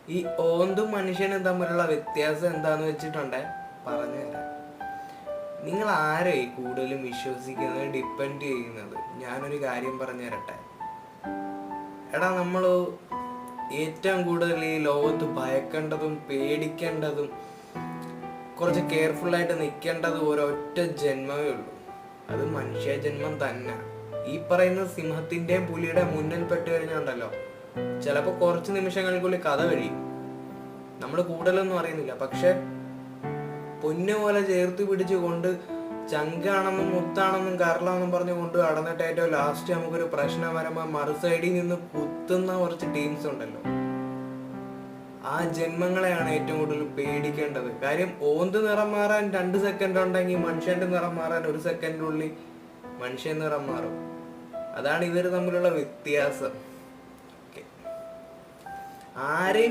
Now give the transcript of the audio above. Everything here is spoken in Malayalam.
ഈ ഓന്തും മനുഷ്യനും തമ്മിലുള്ള വ്യത്യാസം എന്താന്ന് വെച്ചിട്ടുണ്ടേ പറഞ്ഞുതരാം. നിങ്ങൾ ആരെയും കൂടുതലും വിശ്വസിക്കുന്നത് ഡിപ്പെൻഡ് ചെയ്യുന്നത്. ഞാനൊരു കാര്യം പറഞ്ഞു തരട്ടെ. എടാ, നമ്മൾ ഏറ്റവും കൂടുതൽ ഈ ലോകത്ത് ഭയക്കേണ്ടതും പേടിക്കേണ്ടതും കുറച്ച് കെയർഫുള്ളായിട്ട് നിൽക്കേണ്ടതും ഒരൊറ്റ ജന്മമേ ഉള്ളൂ. അത് മനുഷ്യ ജന്മം തന്നെ. ഈ പറയുന്ന സിംഹത്തിൻ്റെയും പുലിയുടെ മുന്നിൽ പെട്ട് കഴിഞ്ഞുണ്ടല്ലോ, ചിലപ്പോൾ കുറച്ച് നിമിഷങ്ങൾക്കുള്ളിൽ കഥ കഴിയും. നമ്മൾ കൂടുതലൊന്നും അറിയുന്നില്ല. പക്ഷെ പൊന്നു പോലെ ചേർത്ത് പിടിച്ച് കൊണ്ട് ചങ്കാണെന്നും മുത്താണെന്നും കരളാണെന്നും പറഞ്ഞ് കൊണ്ട് കടന്നിട്ട് ഏറ്റവും ലാസ്റ്റ് നമുക്കൊരു പ്രശ്നം വരുമ്പോൾ മറു സൈഡിൽ നിന്ന് കുത്തുന്ന കുറച്ച് ടീംസ് ഉണ്ടല്ലോ, ആ ജന്മങ്ങളെയാണ് ഏറ്റവും കൂടുതൽ പേടിക്കേണ്ടത്. കാര്യം ഓന്ത് നിറം മാറാൻ 2 സെക്കൻഡ് ഉണ്ടെങ്കിൽ മനുഷ്യന്റെ നിറം മാറാൻ 1 സെക്കൻഡിനുള്ളിൽ മനുഷ്യ നിറം മാറും. അതാണ് ഇവർ തമ്മിലുള്ള വ്യത്യാസം. ആരെയും